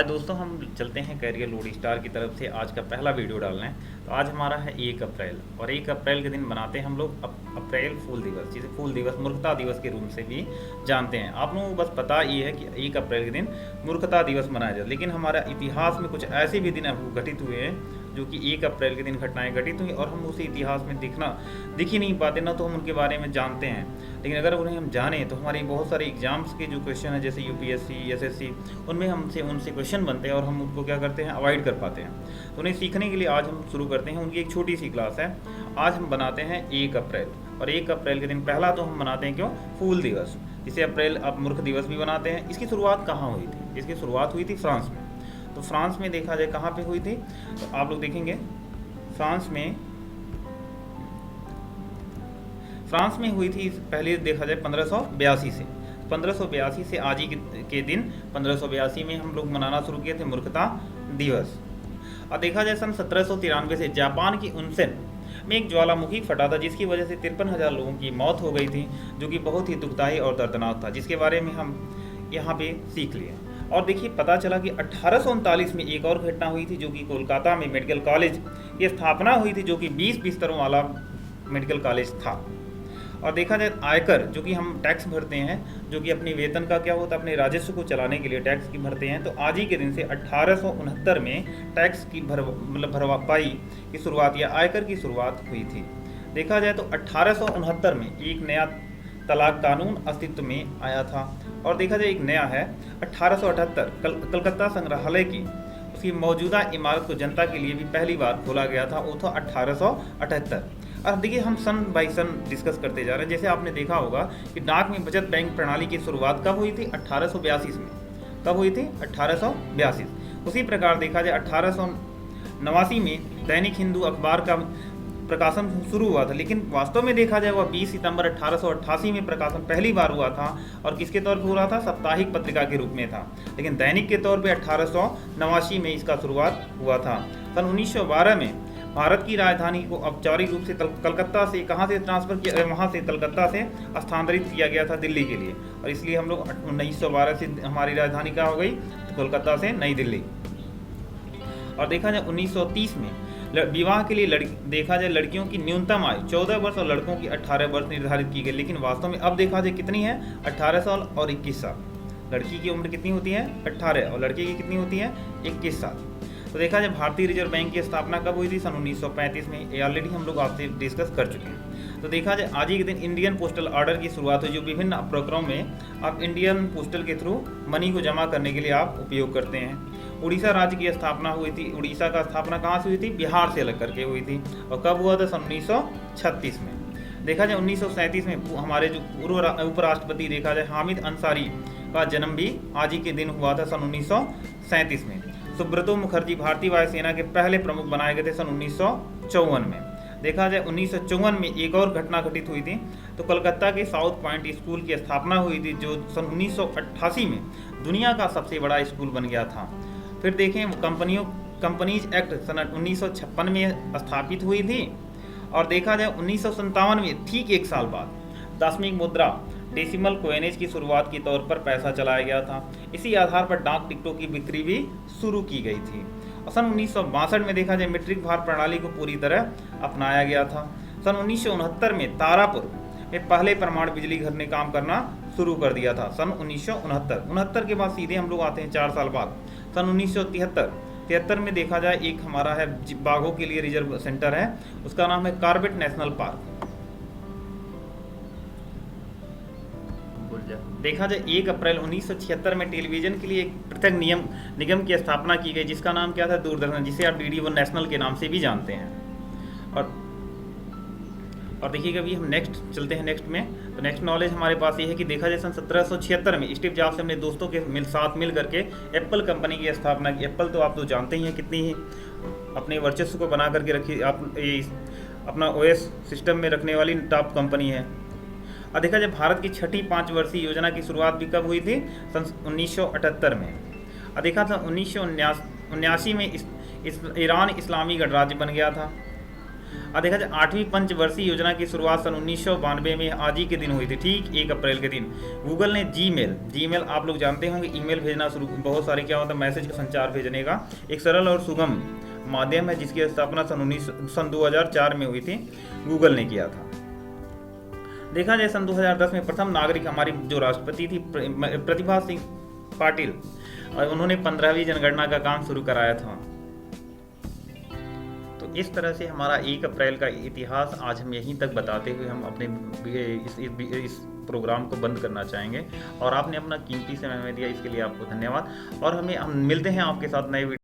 आज दोस्तों हम चलते हैं कैरियर लोड स्टार की तरफ से आज का पहला वीडियो डालना है। तो आज हमारा है 1 अप्रैल और 1 अप्रैल के दिन बनाते हैं हम लोग अप्रैल फूल दिवस, जिसे फूल दिवस मूर्खता दिवस के रूप से भी जानते हैं। आप लोगों को बस पता ये है कि 1 अप्रैल के दिन मूर्खता दिवस मनाया जाता है, लेकिन हमारा इतिहास में कुछ ऐसे भी दिन घटित हुए हैं जो कि 1 अप्रैल के दिन घटनाएं घटित हुई और हम उसे इतिहास में दिख ही नहीं पाते, ना तो हम उनके बारे में जानते हैं। लेकिन अगर उन्हें हम जानें तो हमारी बहुत सारे एग्जाम्स के जो क्वेश्चन हैं जैसे यूपीएससी एसएससी उनमें उनसे क्वेश्चन बनते हैं और हम उनको क्या करते हैं, अवॉइड कर पाते हैं। तो उन्हें सीखने के लिए आज हम शुरू करते हैं, उनकी एक छोटी सी क्लास है। आज हम बनाते हैं 1 अप्रैल और 1 अप्रैल के दिन पहला तो हम मनाते हैं क्यों, फूल दिवस, जिसे अप्रैल आप मूर्ख दिवस भी बनाते हैं। इसकी शुरुआत कहाँ हुई थी? इसकी शुरुआत हुई थी फ्रांस में। तो फ्रांस में देखा जाए कहाँ पे हुई थी, तो आप लोग देखेंगे फ्रांस में हुई थी। पहले देखा जाए 1582 से 1582 से आज ही के दिन 1582 में हम लोग मनाना शुरू किए थे मूर्खता दिवस। और देखा जाए सन 1793 से जापान की उनसेन में एक ज्वालामुखी फटा था, जिसकी वजह से 53,000 लोगों की मौत हो गई थी, जो कि बहुत ही दुखदायी और दर्दनाक था, जिसके बारे में हम यहाँ पे सीख लिए। और देखिए पता चला कि 1839 में एक और घटना हुई थी, जो कि कोलकाता में मेडिकल कॉलेज की स्थापना हुई थी, जो कि 20 बिस्तरों वाला मेडिकल कॉलेज था। और देखा जाए आयकर, जो कि हम टैक्स भरते हैं, जो कि अपने वेतन का क्या होता है, अपने राजस्व को चलाने के लिए टैक्स की भरते हैं। तो आज ही के दिन से 1869 में टैक्स की भरपाई की शुरुआत या आयकर की शुरुआत हुई थी। देखा जाए तो 1869 में एक नया तलाक कानून अस्तित्व में आया था। और देखा जाए एक नया है 1878 कलकत्ता संग्रहालय की उसकी मौजूदा इमारत को जनता के लिए भी पहली बार खोला गया था, वो था 1878। अब देखिए हम सन बाई सन डिस्कस करते जा रहे हैं। जैसे आपने देखा होगा कि डाक में बचत बैंक प्रणाली की शुरुआत कब हुई थी, 1882 में। कब हुई थी? 1882। उसी प्रकार देखा जाए 1889 में दैनिक हिंदू अखबार का प्रकाशन शुरू हुआ था, लेकिन वास्तव में देखा जाए वह 20 सितंबर 1888 में प्रकाशन पहली बार हुआ था। और किसके तौर पर हुआ था? साप्ताहिक पत्रिका के रूप में था, लेकिन दैनिक के तौर पे 1889 में इसका शुरुआत हुआ था। सन 1912 में भारत की राजधानी को औपचारिक रूप से कलकत्ता से कहाँ से ट्रांसफ़र किया, वहाँ से कलकत्ता से स्थानांतरित किया गया था दिल्ली के लिए। और इसलिए हम लोग 1912 से हमारी राजधानी क्या हो गई, तो कोलकाता से नई दिल्ली। और देखा जाए 1930 में विवाह के लिए देखा जाए लड़कियों की न्यूनतम आयु 14 वर्ष और लड़कों की 18 वर्ष निर्धारित की गई, लेकिन वास्तव में अब देखा जाए कितनी है, 18 साल और 21 साल। लड़की की उम्र कितनी होती है, 18, और लड़के की कितनी होती है, 21 साल। तो देखा जाए भारतीय रिजर्व बैंक की स्थापना कब हुई थी? सन 1935 में। ये ऑलरेडी हम लोग आपसे डिस्कस कर चुके हैं। तो देखा जाए आज ही के दिन इंडियन पोस्टल ऑर्डर की शुरुआत हुई, जो विभिन्न प्रक्रम में आप इंडियन पोस्टल के थ्रू मनी को जमा करने के लिए आप उपयोग करते हैं। उड़ीसा राज्य की स्थापना हुई थी। उड़ीसा का स्थापना कहाँ से हुई थी? बिहार से अलग करके हुई थी। और कब हुआ था? सन 1936 में। देखा जाए 1937 में हमारे जो पूर्व उपराष्ट्रपति देखा जाए हामिद अंसारी का जन्म भी आज ही के दिन हुआ था, सन 1937 में। सुब्रतो मुखर्जी भारतीय वायुसेना के पहले प्रमुख बनाए गए थे सन 1954 में। देखा जाए 1954 में एक और घटना घटित हुई थी, तो कलकत्ता के साउथ पॉइंट स्कूल की स्थापना हुई थी, जो सन 1988 में दुनिया का सबसे बड़ा स्कूल बन गया था। फिर देखें कंपनीज एक्ट सन 1956 में स्थापित हुई थी। और देखा जाए 1957 में ठीक एक साल बाद दशमिक मुद्रा डेसिमल कोइनेज की शुरुआत के तौर पर पैसा चलाया गया था। इसी आधार पर डाक टिकटों की बिक्री भी शुरू की गई थी। और सन 1962 में देखा जाए मीट्रिक भार प्रणाली को पूरी तरह अपनाया गया था। सन 1969 में तारापुर में पहले परमाणु बिजली घर ने काम करना शुरू कर दिया था, सन 1969 के बाद सीधे हम लोग आते हैं 4 साल बाद सन 1973 में। देखा जाए एक हमारा है बाघों के लिए रिजर्व सेंटर है, उसका नाम है कॉर्बेट नेशनल पार्क। देखा जाए 1 अप्रैल 1976 में टेलीविजन के लिए एक पृथक निगम की स्थापना की गई, जिसका नाम क्या था? दूरदर्शन, जिसे आप DD1 नेशनल के नाम से भी जानते हैं। और देखिए कभी हम नेक्स्ट चलते हैं नेक्स्ट में। तो नेक्स्ट नॉलेज हमारे पास ये है कि देखा जाए सन 1776 में स्टीव जॉब्स ने अपने दोस्तों के साथ मिल करके एप्पल कंपनी की स्थापना की। एप्पल तो आप तो जानते ही हैं कितनी ही अपने वर्चस्व को बना करके रखी, अपना OS सिस्टम में रखने वाली टॉप कंपनी है। और देखा जाए भारत की छठी 5 वर्षीय योजना की शुरुआत भी कब हुई थी? सन 1978 में। और देखा था 1979 में ईरान इस्लामी गणराज्य बन गया था। अब देखा जाए 8वीं पंचवर्षीय योजना की शुरुआत सन 1992 में आज ही के दिन हुई थी, ठीक 1 अप्रैल के दिन। गूगल ने जीमेल आप लोग जानते होंगे, ईमेल भेजना शुरू, बहुत सारे क्या होता है मैसेज का संचार भेजने का एक सरल और सुगम माध्यम है, जिसकी स्थापना सन 2004 में हुई थी, गूगल ने किया था। देखा जाए सन 2010 में प्रथम नागरिक हमारी जो राष्ट्रपति थी प्रतिभा सिंह पाटिल, और उन्होंने 15वीं जनगणना का काम शुरू कराया था। तो इस तरह से हमारा 1 अप्रैल का इतिहास आज हम यहीं तक बताते हुए हम अपने इस प्रोग्राम को बंद करना चाहेंगे। और आपने अपना कीमती समय दिया, इसके लिए आपको धन्यवाद। और हम मिलते हैं आपके साथ नए